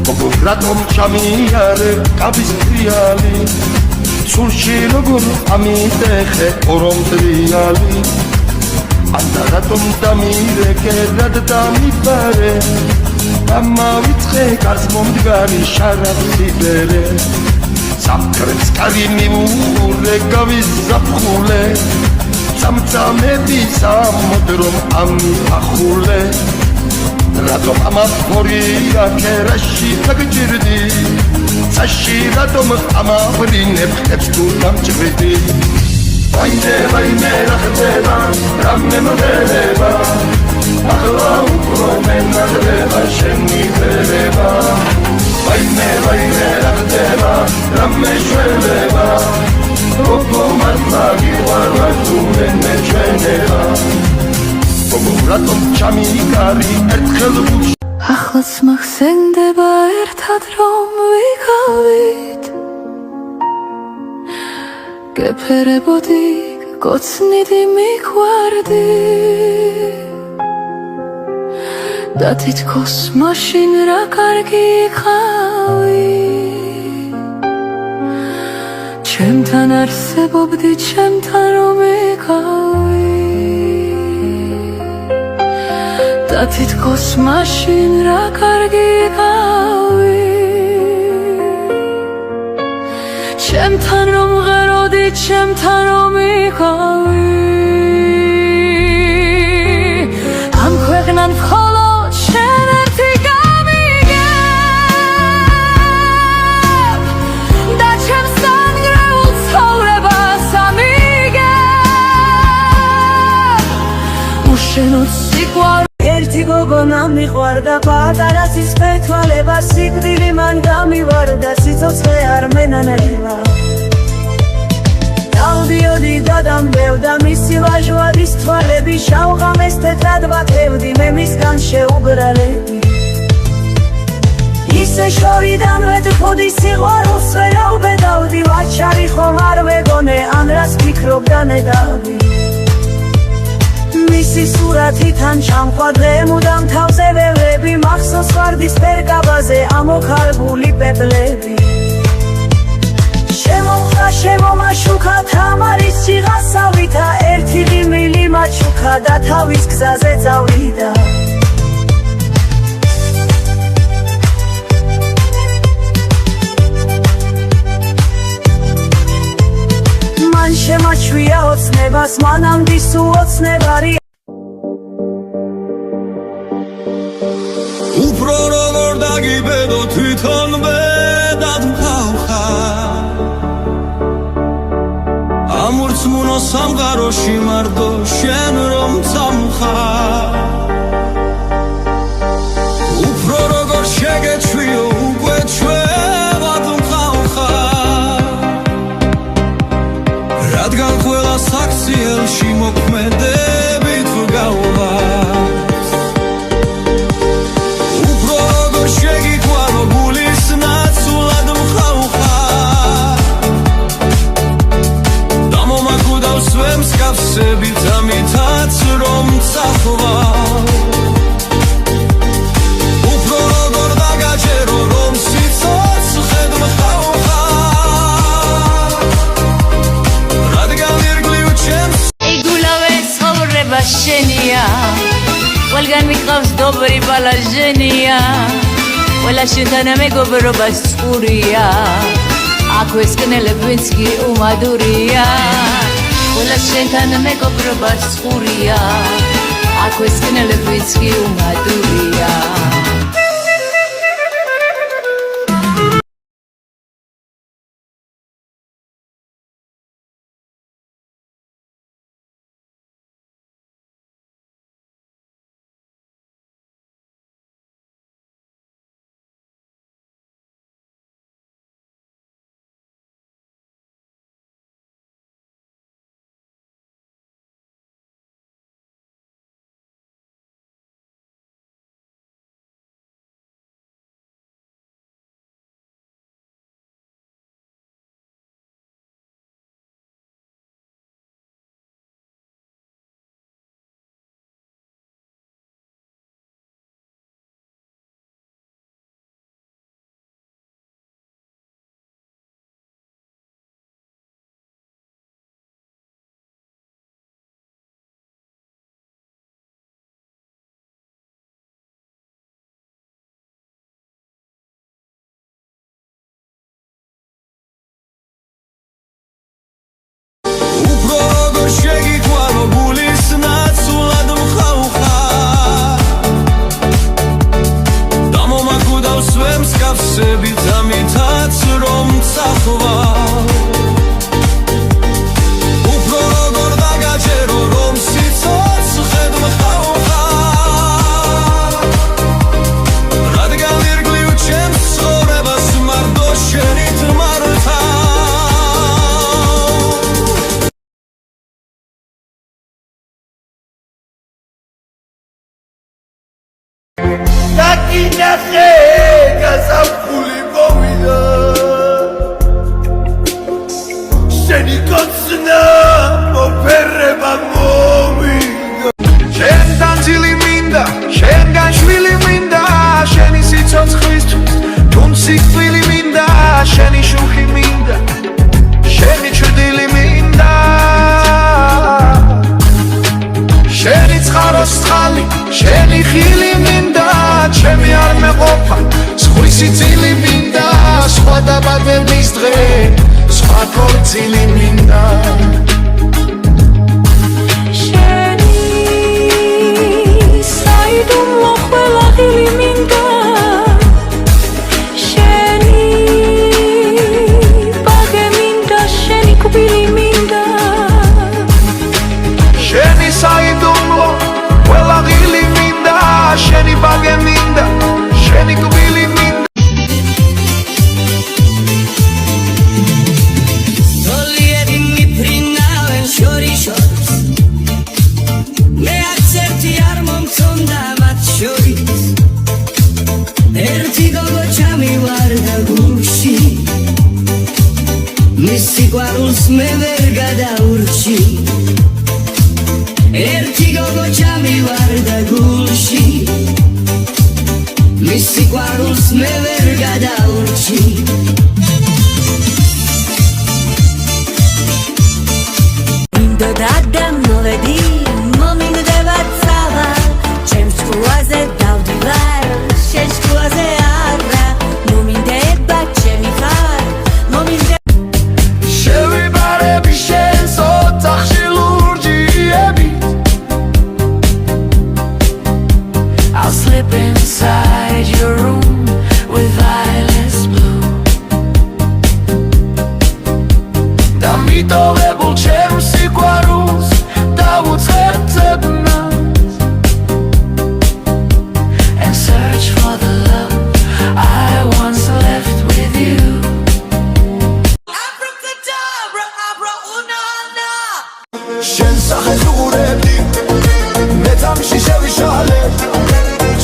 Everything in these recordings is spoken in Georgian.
Ratom chamiare kabis triali Sulshi logur amiteche orom triali Anda ratom tamire ke rad tamipare Amma vitche kars momdgari sharab libere Samkrets karimi ure gavis zapkhule Samtsamebi samodrom ami akhule Ratom amaforiya kerashi tagjirdi Sashi ratom amavrineb khebs tu damchvidi Vayne rakhdeba ramme mdeba Akhla ukro men nadreba sheni vereba Vayne rakhdeba ramme shveleba Robo matmagi warva tu men mechveneba Ratom chamigari ertkhel bush Ახლაც მახსენდება ერთად რომ ვიყავით გეფერებოდი გოცნიდი მიყვარდი და თითქოს მაშინ რა კარგი იყავი ჩემთან არსებობდი ჩემთან რომ იყავი და თითქოს მაშინ რა კარგი იყავი ჩემთან რომ ღეროდი ჩემთან რომ იყავი ამ ქვეყნად მხოლოდ შენ ერთი გამიგებ და ჩემს სანგრეულ ცხოვრებას ამიგებ უშენოდ სიყვარული ერთი გოგონა მიყვარდა პატარა სისხლთვალება სიკვდილი მან გამივარდა სიცოცხლე არ მენანებია დავდიოდი და დამბევდა მისი ვაჟვადის თვალები შავღამეს თეთრად ვათევდი მე მისგან შეუბრალები ისე შორიდანვე თქოდი სიყვარულს ვერავბედავდი ვაჩარი ხომ არ ვეგონე ან რას ფიქრობდა ნედავი მისი სურათიდან ჩამყვადრე მუდამ თავზე ვევრები მახსოვს ვარდის პერკაბაზე ამოხარგული პეპლები შემომაშუქა თამარის სიღასავითა ერთი ღიმილი მაჩუქა და თავის გზაზე წავიდა მან შემაჩვია ოცნებას მანამდე სუოცნებარი უფრო როგორ დაგიბედო თვითონვე დადმხავხარ ამურცმუნო სამყაროში მარტო შენ რომ წამხარ უფრო როგორ შეგეჩვიო უკვე ჩვევად მყავხარ რადგან ყველა საქციელში მოქმედებით ვგავარ უფრო როგორ შეგიყვარო გულის ნაცვლად მყავხარ და მომაკვდავს მსგავსებით ამითაც რომ წახვარ უფრო როგორ დაგაჯერო რომ სიცოცხლედ მყავხარ რადგან ირგლივ ჩემს იგულავე ცხოვრება შენია ყველგან მიყავს დობრი ბალაჟენია ყველა შენთან მეგობრობას წყურია აქვე სკნელებ ვინც კი უმადურია ყველა შენთან მეგობრობას წყურია აქვე სკნელებ ვინც კი უმადურია ერთი გოგო ჩამივარდა გულში მის სიყვარულს მე ვერ გადაურჩი ერთი გოგო ჩამივარდა გულში მის სიყვარულს მე ვერ გადაურჩი მინდოდა დამოვედი მომინდება წავა ჩემს ჭკუაზე დავდივარ შენ ჭკუაზე არა მომინდება ჩემი ხარ მომინდება შევიბარები შენს ოთახში ლურჯიები I'll slip inside your room with violets blue და მიტოვებულ ჩემს სიყვარულს დავუწყებ нас and search for the love I once left with you Abracadabra, abra unana შენ სახეს უყურებდი მე თამაში შევიშალე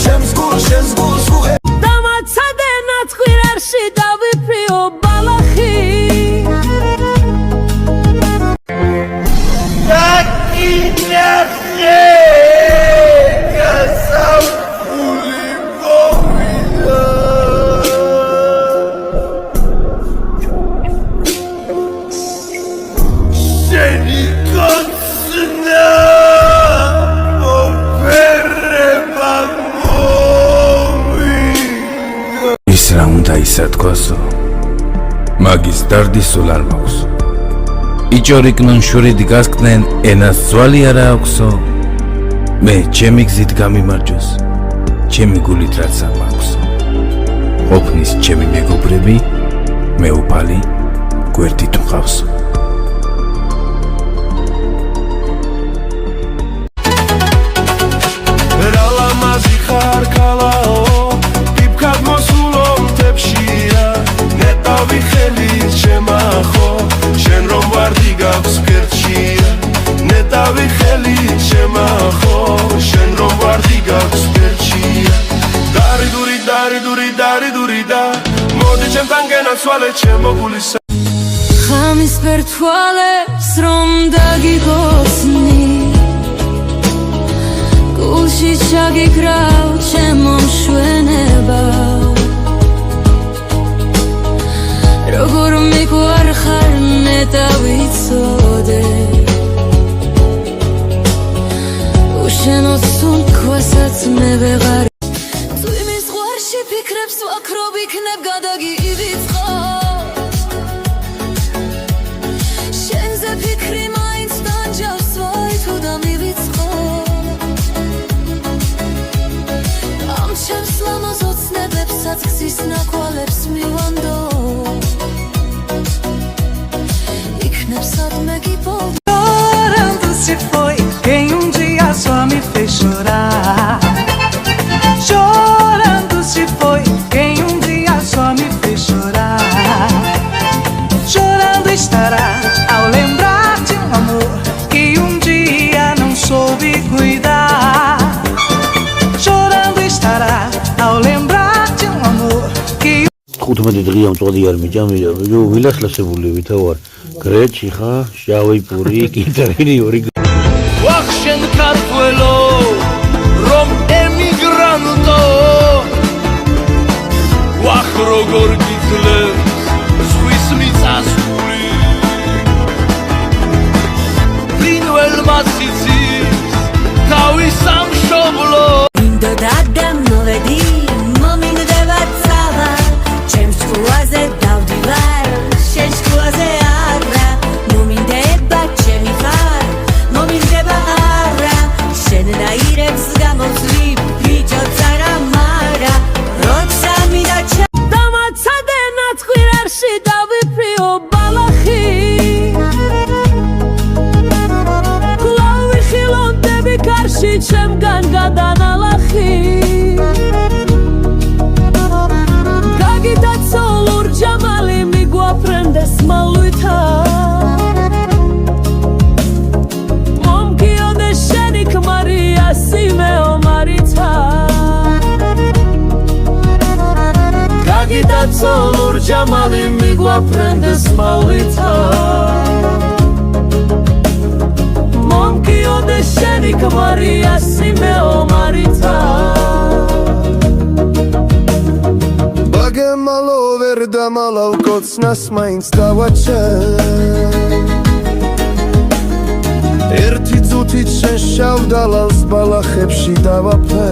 შენს გულს ვუღებ დამაცადე ნაცხვირარში დავიფრიო ბალახი ის რა უნდა ისათქვასო მაგის დარდი სულ არ მაქვს იჭორიკნონ შურიდი გასკდნენ ენას ძვალი არა აქვსო მე ჩემი გზით გამიმარჯოს ჩემი გულით რაც არ მაქვს ყოფნის ჩემი მეგობრები მე უფალი გვერდით მყავსო რა ლამაზი ხარ ქალაო იფქად მოსულო მთებშია ნეტავი ხელით შემახო შენ რომ ვარდი გაქვს გერჩია ნეტავი ხელით შემახო შენ რომ ვარდი გაქვს გერჩია დარი და მოდი ჩემთან გენაცვალე ჩემო გულისა ხამის ფერთვალებს რომ დაგიგოცნი გულში ჩაგიქრავ ჩემო მშვენება როგორ მიგვარხარ ნეტავიცოდე უშენოდ სუნთქვასაც მე ვეღარ წვიმის ზღვარში ფიქრებს ვაქრობ იქნებ გადაგივიწყო შენზე ფიქრი მაინც დანჯავს ვაი თუ დამივიწყო ამ ჩემს ლამაზ ოცნებებსაც გზის ნაკვალებს მივანდო იქნებ სადმე გიპოვ Chorando se foi quem dia só me fez chorar. Chorando se foi quem dia só me fez chorar. Chorando estará ao lembrar de amor que dia não soube cuidar. Chorando estará ao lembrar de amor que 15 დღეა მწვადი არ მიჭამია, ვილაშლასებული ვითავარ. გრეჩი ხა, შავი პური, კიტარი ორი. ვახშენ ქართველო რომ ემიგრანტო ვახ როგორ გიძლევს ზღვის მიწასული ლინველმა სიცის თავის სამშობლო მინდოდა დამოვედი მომინდება წავა ჩემს ჭკუაზე დავდივარ შენ ჭკუაზე არა მომინდება ჩემი ხარ მომინდება არა შენ ნაირებს გამოვსვი ბიჭო წარა მარა როცა მინაჩა დამაცადე ნაცხვირარში დავიფრიო ბალახი კლავი ხილონდები კარში ჩემგან გადანალახი კაცო ლურჯამალი მიგვაფრენდეს მავლითა მომკიოდეს შენი ქმარი ასიმეო მარითა ბაგემალო ვერ დამალავ კოცნას მაინც დავაჩე ერთი წუთით შენ შავ დალალს ბალახებში დავაფე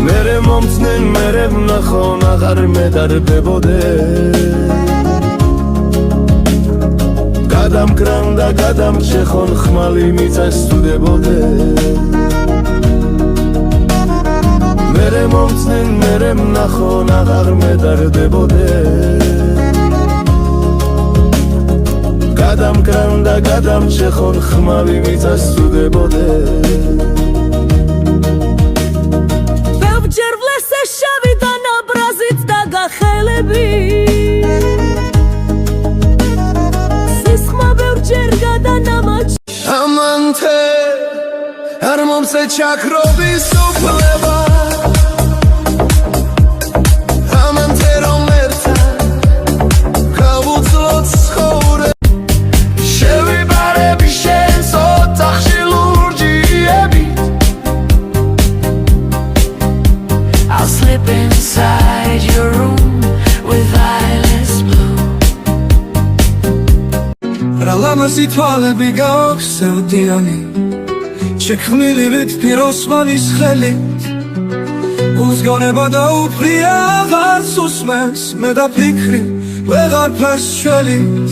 მერე მომწნენ მერე ვნახონ აღარ მედარბებოდე გადამკრან და გადამჩეხონ ხმალი მიწას თუდებოდე მერე მომწნენ მერე ვნახონ აღარ მედარბებოდე გადამკრან და გადამჩეხონ ხმალი მიწას თუდებოდე ბევრჯერ ვლესე შავი და ნაბრაზით დაგახელები სისხმა ბევრჯერ გადანამაჩ ამანთე არ მომწე ჩაქრობის უფლება ამანთე რომ ერთა გავუძლოთ ცხოვრება შევიბარები შენს ოთახში ლურჯიებით I'll slip inside your room with eyeless blue რა ლამაზი თვალები გაქვს სევდიანი შექმნილივით პიროსმანის ხელით უზგონება და უფლია აღარც უსმენს მე და ფიქრი ვეღარ ფერს შველით